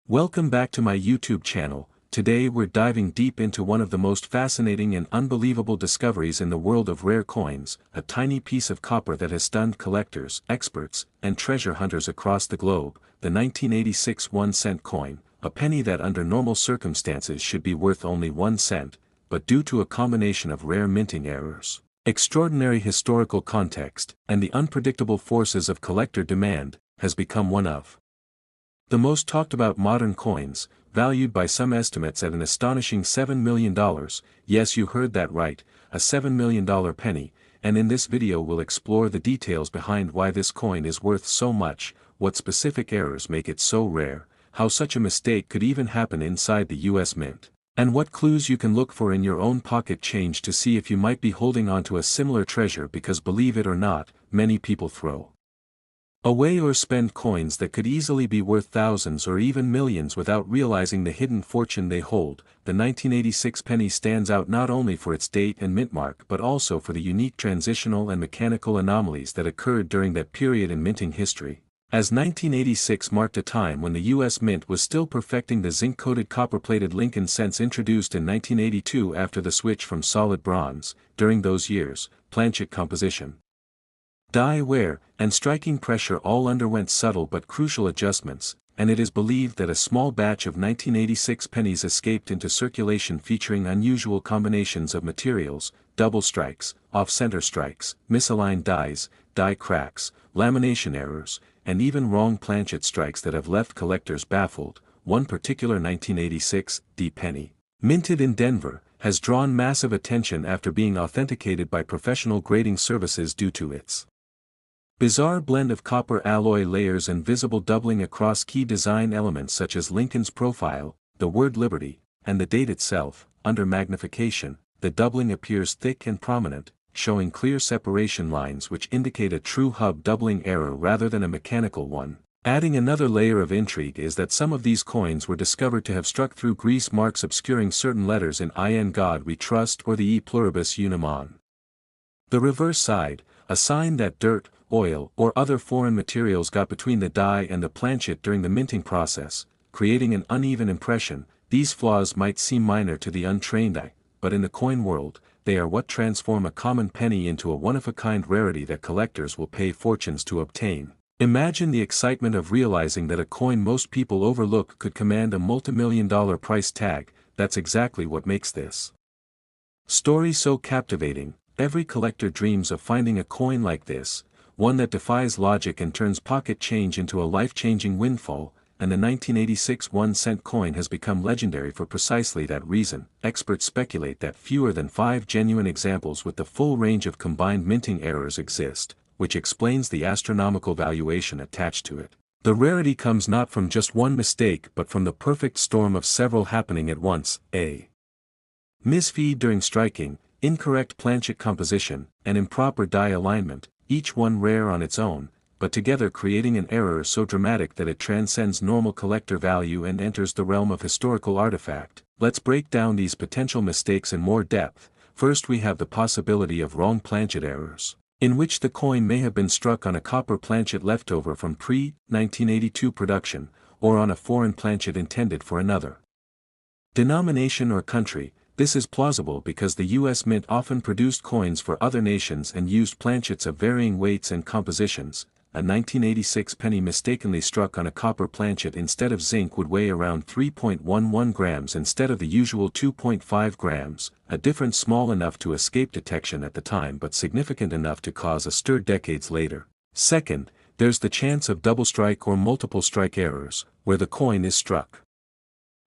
Welcome back to my YouTube channel. Today we're diving deep into one of the most fascinating and unbelievable discoveries in the world of rare coins, a tiny piece of copper that has stunned collectors, experts, and treasure hunters across the globe, the 1986 1-cent coin, a penny that under normal circumstances should be worth only 1 cent, but due to a combination of rare minting errors, extraordinary historical context, and the unpredictable forces of collector demand, has become one of the most talked about modern coins, valued by some estimates at an astonishing $7 million, yes you heard that right, a $7 million penny, and in this video we'll explore the details behind why this coin is worth so much, what specific errors make it so rare, how such a mistake could even happen inside the US Mint, and what clues you can look for in your own pocket change to see if you might be holding on to a similar treasure because believe it or not, many people throw away or spend coins that could easily be worth thousands or even millions without realizing the hidden fortune they hold. The 1986 penny stands out not only for its date and mint mark but also for the unique transitional and mechanical anomalies that occurred during that period in minting history. As 1986 marked a time when the US Mint was still perfecting the zinc-coated copper-plated Lincoln cents introduced in 1982 after the switch from solid bronze. During those years, planchet composition, die wear, and striking pressure all underwent subtle but crucial adjustments, and it is believed that a small batch of 1986 pennies escaped into circulation featuring unusual combinations of materials, double strikes, off-center strikes, misaligned dies, die cracks, lamination errors, and even wrong planchet strikes that have left collectors baffled. One particular 1986 D penny, minted in Denver, has drawn massive attention after being authenticated by professional grading services due to its bizarre blend of copper alloy layers and visible doubling across key design elements such as Lincoln's profile, the word Liberty, and the date itself. Under magnification, the doubling appears thick and prominent, showing clear separation lines which indicate a true hub doubling error rather than a mechanical one. Adding another layer of intrigue is that some of these coins were discovered to have struck through grease marks obscuring certain letters in In God We Trust or the E Pluribus Unum on the reverse side, a sign that dirt, oil, or other foreign materials got between the die and the planchet during the minting process, creating an uneven impression. These flaws might seem minor to the untrained eye, but in the coin world, they are what transform a common penny into a one-of-a-kind rarity that collectors will pay fortunes to obtain. Imagine the excitement of realizing that a coin most people overlook could command a multi-million-dollar price tag. That's exactly what makes this story so captivating. Every collector dreams of finding a coin like this, one that defies logic and turns pocket change into a life-changing windfall, and the 1986 1-cent coin has become legendary for precisely that reason. Experts speculate that fewer than 5 genuine examples with the full range of combined minting errors exist, which explains the astronomical valuation attached to it. The rarity comes not from just one mistake but from the perfect storm of several happening at once: a misfeed during striking, incorrect planchet composition, and improper die alignment, each one rare on its own, but together creating an error so dramatic that it transcends normal collector value and enters the realm of historical artifact. Let's break down these potential mistakes in more depth. First, we have the possibility of wrong planchet errors, in which the coin may have been struck on a copper planchet leftover from pre-1982 production, or on a foreign planchet intended for another denomination or country. This is plausible because the US Mint often produced coins for other nations and used planchets of varying weights and compositions. A 1986 penny mistakenly struck on a copper planchet instead of zinc would weigh around 3.11 grams instead of the usual 2.5 grams, a difference small enough to escape detection at the time but significant enough to cause a stir decades later. Second, there's the chance of double strike or multiple strike errors, where the coin is struck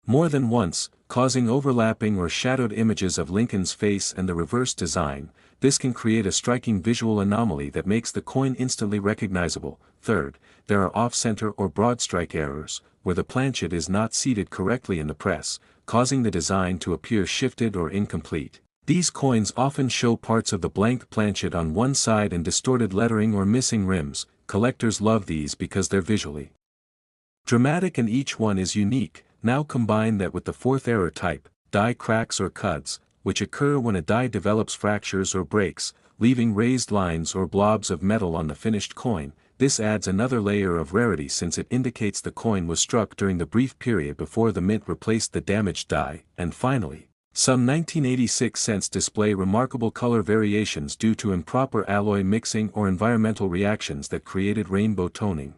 more than once, causing overlapping or shadowed images of Lincoln's face and the reverse design. This can create a striking visual anomaly that makes the coin instantly recognizable. Third, there are off-center or broad strike errors, where the planchet is not seated correctly in the press, causing the design to appear shifted or incomplete. These coins often show parts of the blank planchet on one side and distorted lettering or missing rims. Collectors love these because they're visually dramatic and each one is unique. Now combine that with the fourth error type, die cracks or cuts, which occur when a die develops fractures or breaks, leaving raised lines or blobs of metal on the finished coin. this adds another layer of rarity since it indicates the coin was struck during the brief period before the mint replaced the damaged die, and finally, some 1986 cents display remarkable color variations due to improper alloy mixing or environmental reactions that created rainbow toning.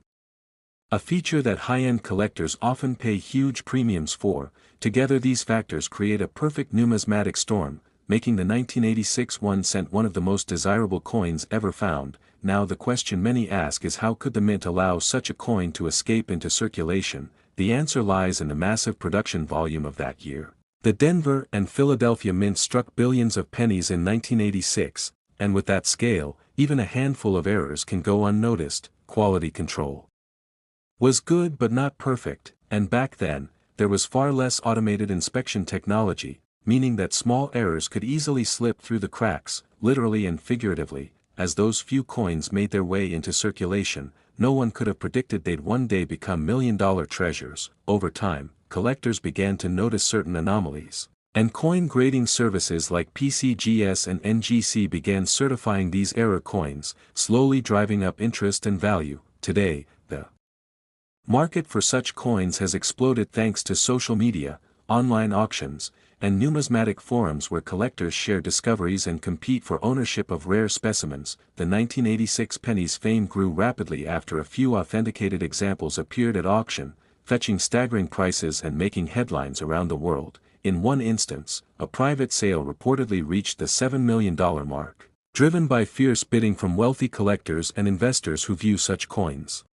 A feature that high-end collectors often pay huge premiums for. Together these factors create a perfect numismatic storm, making the 1986 1 cent one of the most desirable coins ever found. Now the question many ask is, how could the mint allow such a coin to escape into circulation? The answer lies in the massive production volume of that year. The Denver and Philadelphia mints struck billions of pennies in 1986, and with that scale, even a handful of errors can go unnoticed. Quality control was good but not perfect, and back then, there was far less automated inspection technology, meaning that small errors could easily slip through the cracks, literally and figuratively. As those few coins made their way into circulation, no one could have predicted they'd one day become million-dollar treasures. Over time, collectors began to notice certain anomalies, and coin grading services like PCGS and NGC began certifying these error coins, slowly driving up interest and value. Today, the market for such coins has exploded thanks to social media, online auctions, and numismatic forums where collectors share discoveries and compete for ownership of rare specimens. The 1986 penny's fame grew rapidly after a few authenticated examples appeared at auction, fetching staggering prices and making headlines around the world. In one instance, a private sale reportedly reached the $7 million mark, driven by fierce bidding from wealthy collectors and investors who view such coins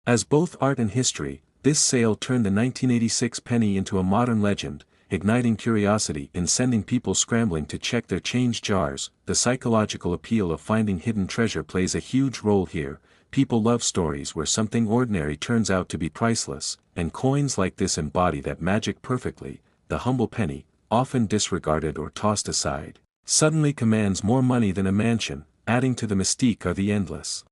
as both art and history. This sale turned the 1986 penny into a modern legend, igniting curiosity and sending people scrambling to check their change jars. The psychological appeal of finding hidden treasure plays a huge role here. People love stories where something ordinary turns out to be priceless, and coins like this embody that magic perfectly. The humble penny, often disregarded or tossed aside, suddenly commands more money than a mansion. Adding to the mystique are the endless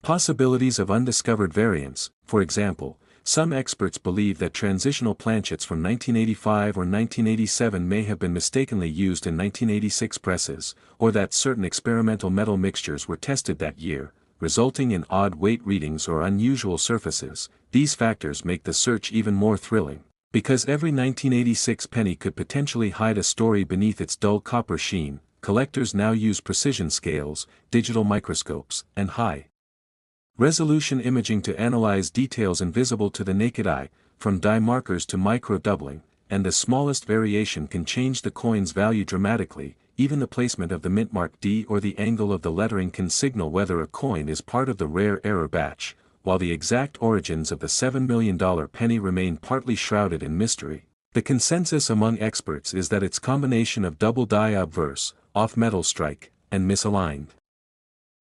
possibilities of undiscovered variants. For example, some experts believe that transitional planchets from 1985 or 1987 may have been mistakenly used in 1986 presses, or that certain experimental metal mixtures were tested that year, resulting in odd weight readings or unusual surfaces. These factors make the search even more thrilling, because every 1986 penny could potentially hide a story beneath its dull copper sheen. Collectors now use precision scales, digital microscopes, and high-resolution imaging to analyze details invisible to the naked eye, from die markers to micro-doubling, and the smallest variation can change the coin's value dramatically. Even the placement of the mint mark D or the angle of the lettering can signal whether a coin is part of the rare error batch. While the exact origins of the $7 million penny remain partly shrouded in mystery, the consensus among experts is that its combination of double die obverse, off-metal strike, and misaligned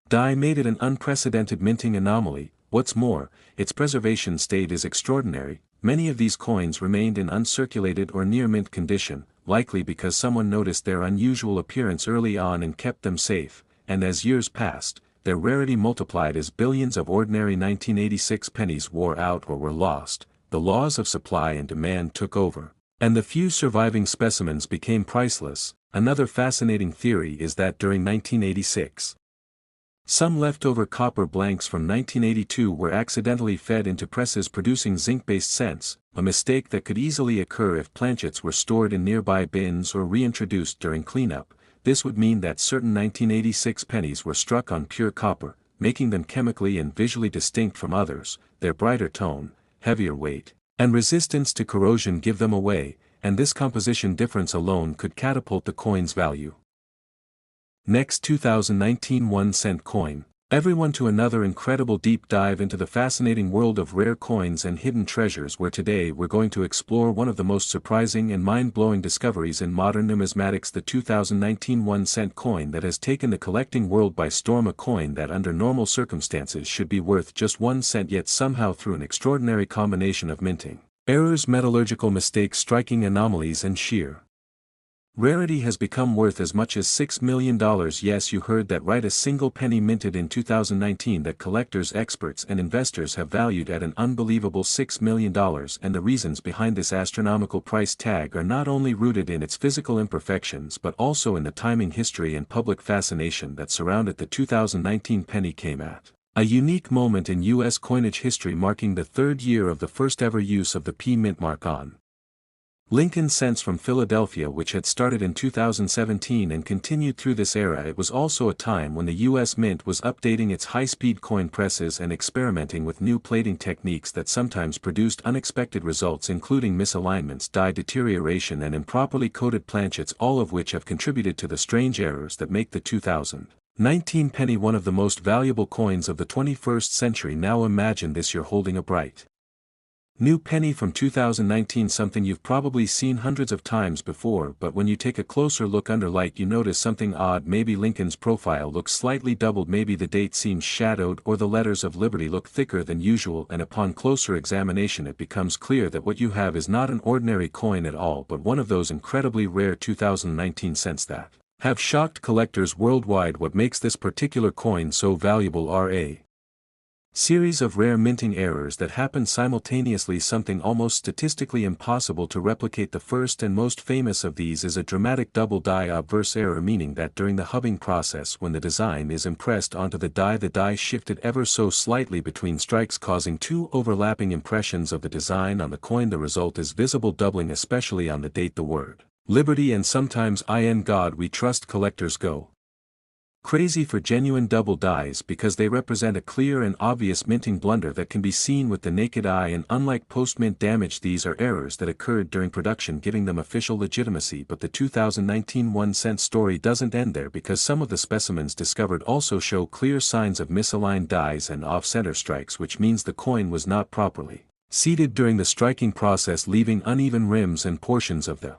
die made it an unprecedented minting anomaly. What's more, its preservation state is extraordinary. Many of these coins remained in uncirculated or near mint condition, likely because someone noticed their unusual appearance early on and kept them safe, and as years passed, their rarity multiplied as billions of ordinary 1986 pennies wore out or were lost. The laws of supply and demand took over, and the few surviving specimens became priceless. Another fascinating theory is that during 1986, some leftover copper blanks from 1982 were accidentally fed into presses producing zinc-based cents, a mistake that could easily occur if planchets were stored in nearby bins or reintroduced during cleanup. This would mean that certain 1986 pennies were struck on pure copper, making them chemically and visually distinct from others. Their brighter tone, heavier weight, and resistance to corrosion give them away, and this composition difference alone could catapult the coin's value. Next, 2019 1 cent coin. Everyone to another incredible deep dive into the fascinating world of rare coins and hidden treasures, where today we're going to explore one of the most surprising and mind-blowing discoveries in modern numismatics, the 2019 1 cent coin that has taken the collecting world by storm. A coin that under normal circumstances should be worth just 1 cent, yet somehow through an extraordinary combination of minting errors, metallurgical mistakes, striking anomalies, and sheer rarity has become worth as much as $6 million. Yes, you heard that right. A single penny minted in 2019 that collectors, experts, and investors have valued at an unbelievable $6 million, and the reasons behind this astronomical price tag are not only rooted in its physical imperfections but also in the timing, history, and public fascination that surrounded the 2019 penny. Came at A unique moment in U.S. coinage history marking the third year of the first ever use of the P mint mark on Lincoln cents from Philadelphia, which had started in 2017 and continued through this era. It was also a time when the U.S. Mint was updating its high-speed coin presses and experimenting with new plating techniques that sometimes produced unexpected results, including misalignments, die deterioration, and improperly coated planchets, all of which have contributed to the strange errors that make the 2019 penny one of the most valuable coins of the 21st century. Now imagine this: you're holding a bright new penny from 2019, something you've probably seen hundreds of times before, but when you take a closer look under light you notice something odd. Maybe Lincoln's profile looks slightly doubled, maybe the date seems shadowed, or the letters of Liberty look thicker than usual, and upon closer examination it becomes clear that what you have is not an ordinary coin at all, but one of those incredibly rare 2019 cents that have shocked collectors worldwide. What makes this particular coin so valuable are a series of rare minting errors that happen simultaneously, something almost statistically impossible to replicate. The first and most famous of these is a dramatic double die obverse error, meaning that during the hubbing process, when the design is impressed onto the die shifted ever so slightly between strikes, causing two overlapping impressions of the design on the coin. The result is visible doubling, especially on the date. The word Liberty and sometimes in God We Trust collectors go crazy for genuine double dies because they represent a clear and obvious minting blunder that can be seen with the naked eye, and unlike post-mint damage, these are errors that occurred during production, giving them official legitimacy. But the 2019 1-cent story doesn't end there, because some of the specimens discovered also show clear signs of misaligned dies and off-center strikes, which means the coin was not properly seated during the striking process, leaving uneven rims and portions of the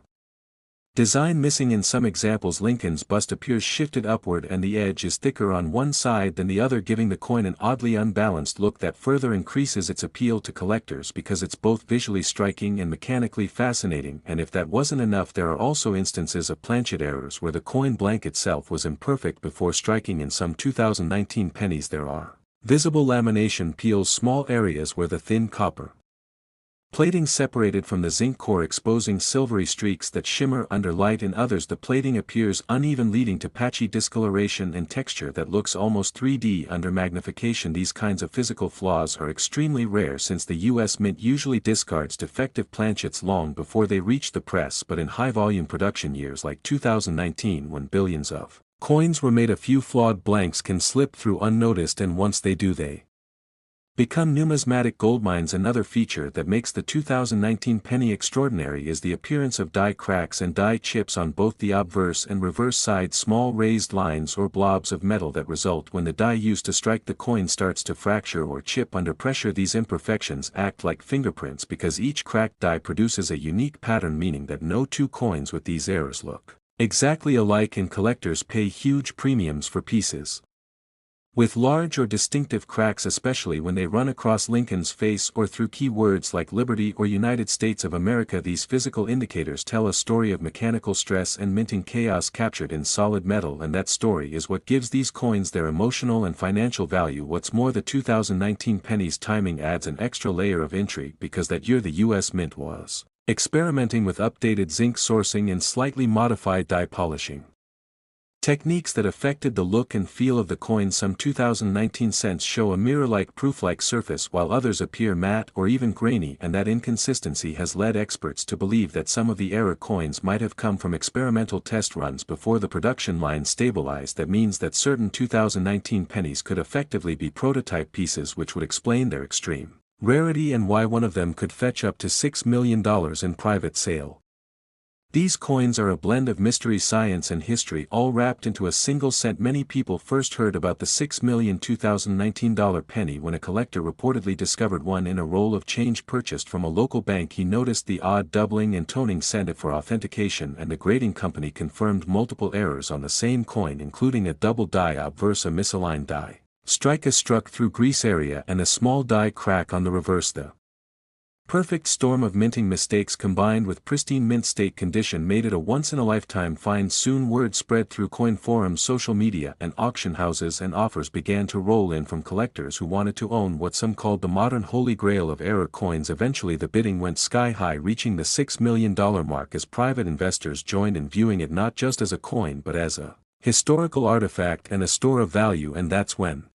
design missing. In some examples, Lincoln's bust appears shifted upward and the edge is thicker on one side than the other, giving the coin an oddly unbalanced look that further increases its appeal to collectors because it's both visually striking and mechanically fascinating. And if that wasn't enough, there are also instances of planchet errors where the coin blank itself was imperfect before striking. In some 2019 pennies there are visible lamination peels, small areas where the thin copper plating separated from the zinc core, exposing silvery streaks that shimmer under light. In others the plating appears uneven, leading to patchy discoloration and texture that looks almost 3D under magnification. These kinds of physical flaws are extremely rare, since the US Mint usually discards defective planchets long before they reach the press, but in high-volume production years like 2019, when billions of coins were made, a few flawed blanks can slip through unnoticed, and once they do, they become numismatic goldmines. Another feature that makes the 2019 penny extraordinary is the appearance of die cracks and die chips on both the obverse and reverse sides, small raised lines or blobs of metal that result when the die used to strike the coin starts to fracture or chip under pressure. These imperfections act like fingerprints because each cracked die produces a unique pattern, meaning that no two coins with these errors look exactly alike, and collectors pay huge premiums for pieces with large or distinctive cracks, especially when they run across Lincoln's face or through key words like Liberty or United States of America. These physical indicators tell a story of mechanical stress and minting chaos captured in solid metal, and that story is what gives these coins their emotional and financial value. What's more, the 2019 penny's timing adds an extra layer of intrigue because that year the US Mint was experimenting with updated zinc sourcing and slightly modified die polishing techniques that affected the look and feel of the coin. Some 2019 cents show a mirror-like, proof-like surface, while others appear matte or even grainy, and that inconsistency has led experts to believe that some of the error coins might have come from experimental test runs before the production line stabilized. That means that certain 2019 pennies could effectively be prototype pieces, which would explain their extreme rarity and why one of them could fetch up to $6 million in private sale. These coins are a blend of mystery, science and history, all wrapped into a single cent. Many people first heard about the $6 million 2019 penny when a collector reportedly discovered one in a roll of change purchased from a local bank. He noticed the odd doubling and toning, sent it for authentication, and the grading company confirmed multiple errors on the same coin, including a double die obverse, a misaligned die strike, a struck through grease area, and a small die crack on the reverse. The perfect storm of minting mistakes combined with pristine mint state condition made it a once-in-a-lifetime find. Soon word spread through coin forums, social media and auction houses, and offers began to roll in from collectors who wanted to own what some called the modern holy grail of error coins. Eventually the bidding went sky high, reaching the $6 million mark as private investors joined in viewing it not just as a coin but as a historical artifact and a store of value. And that's when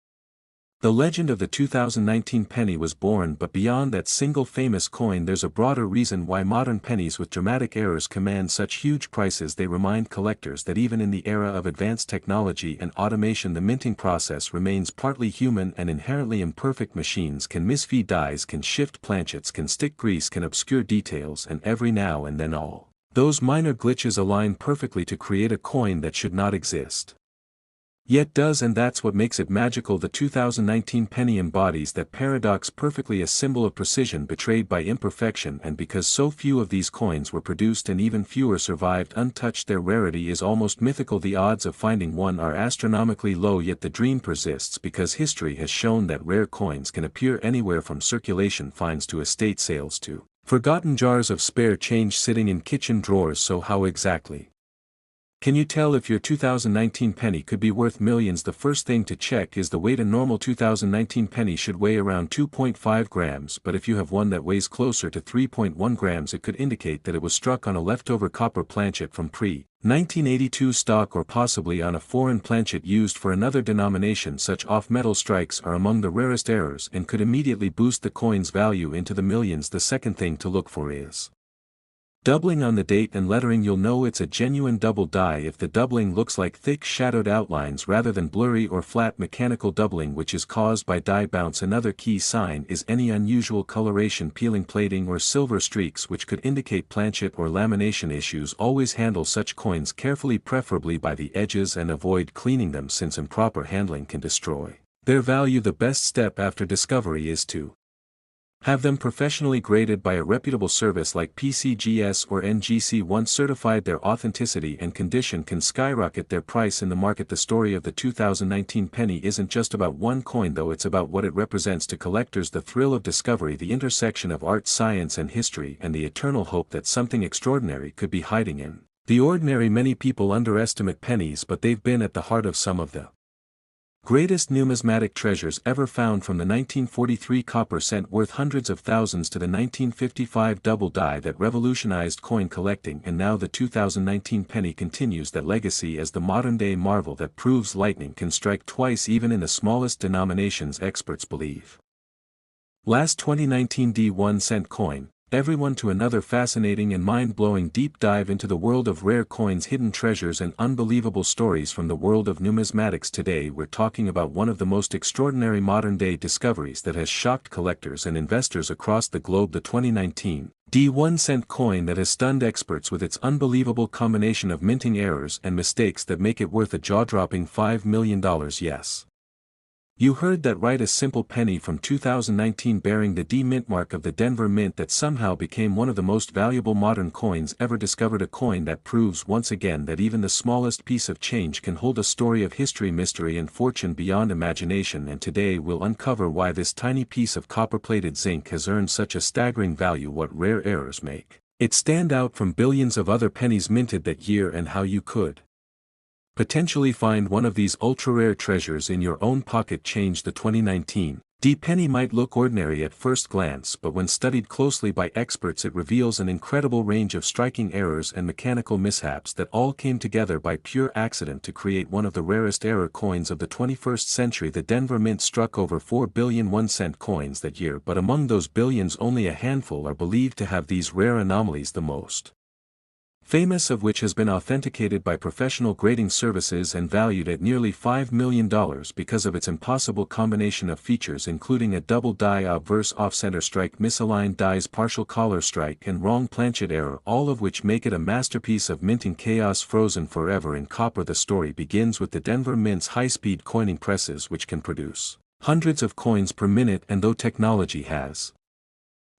The legend of the 2019 penny was born, but beyond that single famous coin there's a broader reason why modern pennies with dramatic errors command such huge prices. They remind collectors that even in the era of advanced technology and automation, the minting process remains partly human and inherently imperfect. Machines can misfeed dies, can shift planchets, can stick grease, can obscure details, and every now and then all those minor glitches align perfectly to create a coin that should not exist. Yet does, and that's what makes it magical. The 2019 penny embodies that paradox perfectly, a symbol of precision betrayed by imperfection, and because so few of these coins were produced and even fewer survived untouched, their rarity is almost mythical. The odds of finding one are astronomically low, yet the dream persists because history has shown that rare coins can appear anywhere from circulation finds to estate sales to forgotten jars of spare change sitting in kitchen drawers. So how exactly can you tell if your 2019 penny could be worth millions? The first thing to check is the weight. A normal 2019 penny should weigh around 2.5 grams, but if you have one that weighs closer to 3.1 grams, it could indicate that it was struck on a leftover copper planchet from pre-1982 stock, or possibly on a foreign planchet used for another denomination. Such off-metal strikes are among the rarest errors and could immediately boost the coin's value into the millions. The second thing to look for is doubling on the date and lettering. You'll know it's a genuine double die if the doubling looks like thick shadowed outlines rather than blurry or flat mechanical doubling which is caused by die bounce. Another key sign is any unusual coloration, peeling, plating, or silver streaks, which could indicate planchet or lamination issues. Always handle such coins carefully, preferably by the edges, and avoid cleaning them since improper handling can destroy their value. The best step after discovery is to have them professionally graded by a reputable service like PCGS or NGC. Once certified, their authenticity and condition can skyrocket their price in the market. The story of the 2019 penny isn't just about one coin though, it's about what it represents to collectors: the thrill of discovery, the intersection of art, science, and history, and the eternal hope that something extraordinary could be hiding in the ordinary. Many people underestimate pennies, but they've been at the heart of some of the greatest numismatic treasures ever found, from the 1943 copper cent worth hundreds of thousands to the 1955 double die that revolutionized coin collecting, and now the 2019 penny continues that legacy as the modern-day marvel that proves lightning can strike twice even in the smallest denominations. Experts believe last 2019 D1 cent coin. Everyone to another fascinating and mind-blowing deep dive into the world of rare coins, hidden treasures, and unbelievable stories from the world of numismatics. Today we're talking about one of the most extraordinary modern-day discoveries that has shocked collectors and investors across the globe: the 2019 D1 cent coin that has stunned experts with its unbelievable combination of minting errors and mistakes that make it worth a jaw-dropping $5 million. Yes, you heard that right, a simple penny from 2019 bearing the D mint mark of the Denver Mint that somehow became one of the most valuable modern coins ever discovered. A coin that proves once again that even the smallest piece of change can hold a story of history, mystery, and fortune beyond imagination. And today we'll uncover why this tiny piece of copper-plated zinc has earned such a staggering value, what rare errors make it stand out from billions of other pennies minted that year, and how you could potentially find one of these ultra-rare treasures in your own pocket. Change. The 2019 D penny might look ordinary at first glance, but when studied closely by experts it reveals an incredible range of striking errors and mechanical mishaps that all came together by pure accident to create one of the rarest error coins of the 21st century. The Denver Mint struck over 4 billion 1-cent coins that year, but among those billions only a handful are believed to have these rare anomalies, the most famous of which has been authenticated by professional grading services and valued at nearly $5 million because of its impossible combination of features, including a double die, obverse off-center strike, misaligned dies, partial collar strike, and wrong planchet error, all of which make it a masterpiece of minting chaos. Frozen forever in copper. The story begins with the Denver Mint's high-speed coining presses, which can produce hundreds of coins per minute, and though technology has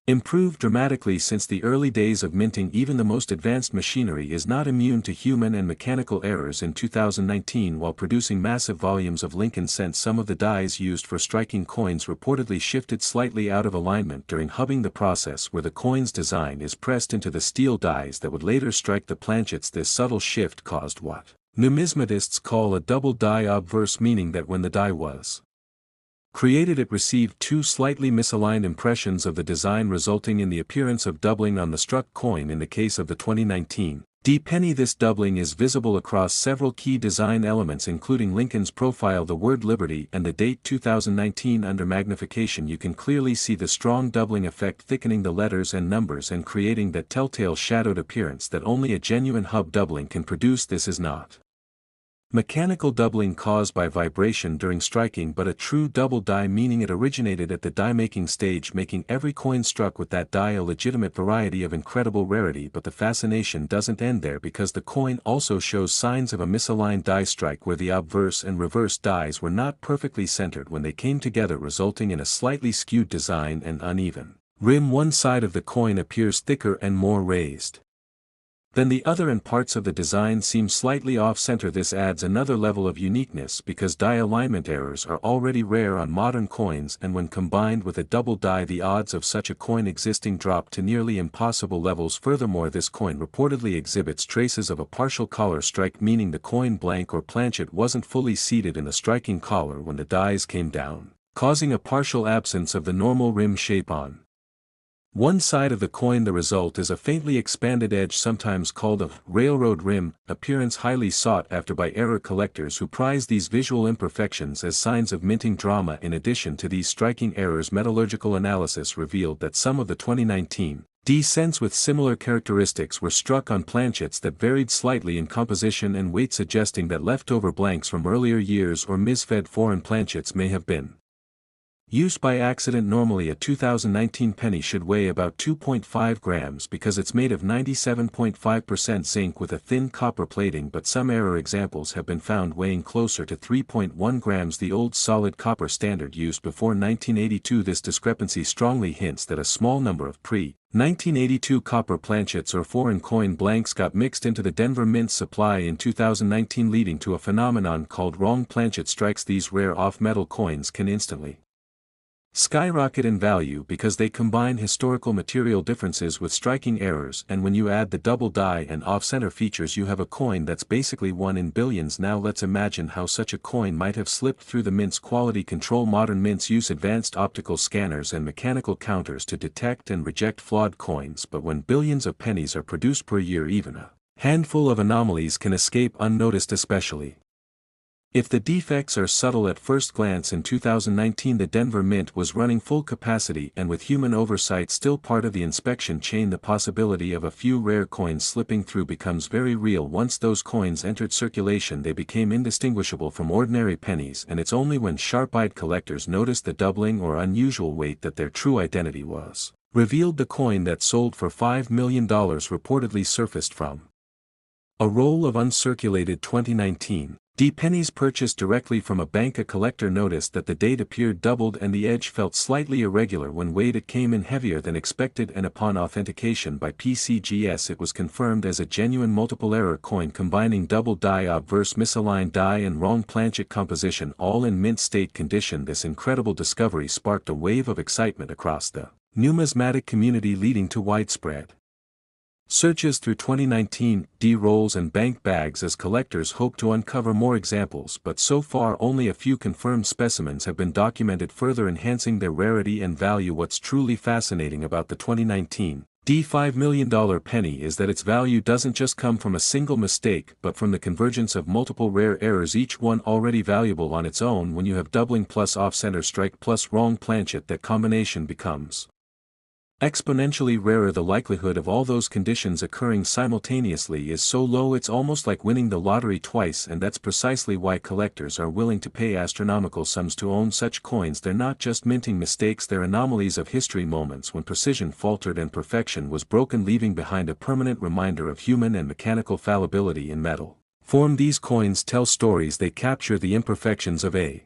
improved dramatically since the early days of minting, even the most advanced machinery is not immune to human and mechanical errors. In 2019, while producing massive volumes of Lincoln cents, some of the dies used for striking coins reportedly shifted slightly out of alignment during hubbing, the process where the coin's design is pressed into the steel dies that would later strike the planchets. This subtle shift caused what numismatists call a double die obverse, meaning that when the die was created it received two slightly misaligned impressions of the design, resulting in the appearance of doubling on the struck coin. In the case of the 2019 D-penny. This doubling is visible across several key design elements including Lincoln's profile, the word Liberty, and the date 2019. Under magnification you can clearly see the strong doubling effect, thickening the letters and numbers and creating that telltale shadowed appearance that only a genuine hub doubling can produce. This is not mechanical doubling caused by vibration during striking, but a true double die, meaning it originated at the die-making stage, making every coin struck with that die a legitimate variety of incredible rarity. But the fascination doesn't end there, because the coin also shows signs of a misaligned die strike where the obverse and reverse dies were not perfectly centered when they came together, resulting in a slightly skewed design and uneven rim. One side of the coin appears thicker and more raised then the other, and parts of the design seem slightly off-center. This adds another level of uniqueness because die alignment errors are already rare on modern coins, and when combined with a double die, the odds of such a coin existing drop to nearly impossible levels. Furthermore, this coin reportedly exhibits traces of a partial collar strike, meaning the coin blank or planchet wasn't fully seated in the striking collar when the dies came down, causing a partial absence of the normal rim shape on one side of the coin. The result is a faintly expanded edge, sometimes called a railroad rim, appearance highly sought after by error collectors who prize these visual imperfections as signs of minting drama. In addition to these striking errors, metallurgical analysis revealed that some of the 2019 D cents with similar characteristics were struck on planchets that varied slightly in composition and weight, suggesting that leftover blanks from earlier years or misfed foreign planchets may have been used by accident. Normally a 2019 penny should weigh about 2.5 grams because it's made of 97.5% zinc with a thin copper plating, but some error examples have been found weighing closer to 3.1 grams, the old solid copper standard used before 1982. This discrepancy strongly hints that a small number of pre-1982 copper planchets or foreign coin blanks got mixed into the Denver Mint's supply in 2019, leading to a phenomenon called wrong planchet strikes. These rare off-metal coins can instantly skyrocket in value because they combine historical material differences with striking errors, and when you add the double die and off-center features, you have a coin that's basically one in billions. Now let's imagine how such a coin might have slipped through the mint's quality control. Modern mints use advanced optical scanners and mechanical counters to detect and reject flawed coins, but when billions of pennies are produced per year, even a handful of anomalies can escape unnoticed, especially if the defects are subtle at first glance. In 2019 the Denver Mint was running full capacity, and with human oversight still part of the inspection chain, the possibility of a few rare coins slipping through becomes very real. Once those coins entered circulation, they became indistinguishable from ordinary pennies, and it's only when sharp-eyed collectors noticed the doubling or unusual weight that their true identity was revealed. The coin that sold for $5 million reportedly surfaced from a roll of uncirculated 2019 D pennies purchased directly from a bank. A collector noticed that the date appeared doubled and the edge felt slightly irregular when weighed. It came in heavier than expected, and upon authentication by PCGS it was confirmed as a genuine multiple error coin combining double die, obverse misaligned die, and wrong planchet composition, all in mint state condition. This incredible discovery sparked a wave of excitement across the numismatic community, leading to widespread searches through 2019 D rolls and bank bags as collectors hope to uncover more examples, but so far only a few confirmed specimens have been documented, further enhancing their rarity and value. What's truly fascinating about the 2019 D $5 million penny is that its value doesn't just come from a single mistake but from the convergence of multiple rare errors, each one already valuable on its own. When you have doubling plus off-center strike plus wrong planchet, that combination becomes exponentially rarer. The likelihood of all those conditions occurring simultaneously is so low it's almost like winning the lottery twice, and that's precisely why collectors are willing to pay astronomical sums to own such coins. They're not just minting mistakes, they're anomalies of history, moments when precision faltered and perfection was broken, leaving behind a permanent reminder of human and mechanical fallibility in metal form. These coins tell stories, they capture the imperfections of a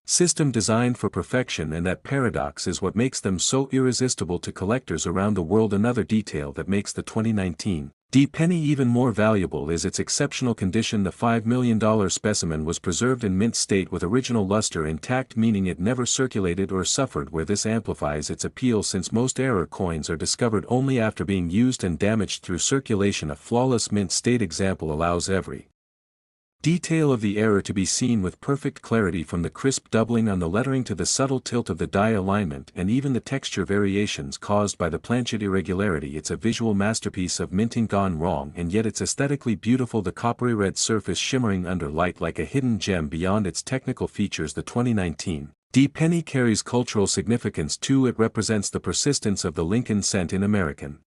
system designed for perfection, and that paradox is what makes them so irresistible to collectors around the world. Another detail that makes the 2019 D penny even more valuable is its exceptional condition. The $5 million specimen was preserved in mint state with original luster intact, meaning it never circulated or suffered wear. This amplifies its appeal since most error coins are discovered only after being used and damaged through circulation. A flawless mint state example allows every Detail of the error to be seen with perfect clarity from the crisp doubling on the lettering to the subtle tilt of the die alignment and even the texture variations caused by the planchet irregularity. It's a visual masterpiece of minting gone wrong, and yet it's aesthetically beautiful, the coppery red surface shimmering under light like a hidden gem beyond its technical features. The 2019 penny carries cultural significance too. It represents the persistence of the Lincoln cent in American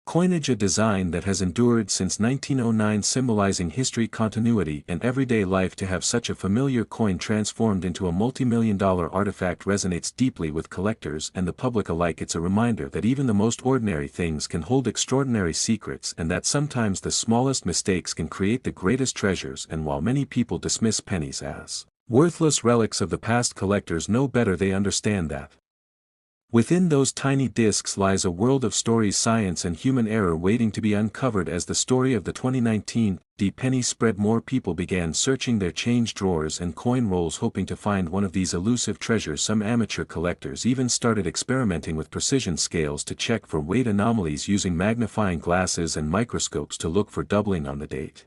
coinage, a design that has endured since 1909, symbolizing history, continuity, and everyday life. To have such a familiar coin transformed into a multi-million-dollar artifact resonates deeply with collectors and the public alike. It's a reminder that even the most ordinary things can hold extraordinary secrets, and that sometimes the smallest mistakes can create the greatest treasures. And while many people dismiss pennies as worthless relics of the past, collectors know better. They understand that within those tiny discs lies a world of stories, science, and human error waiting to be uncovered. As the story of the 2019 penny spread, more people began searching their change drawers and coin rolls hoping to find one of these elusive treasures. Some amateur collectors even started experimenting with precision scales to check for weight anomalies, using magnifying glasses and microscopes to look for doubling on the date.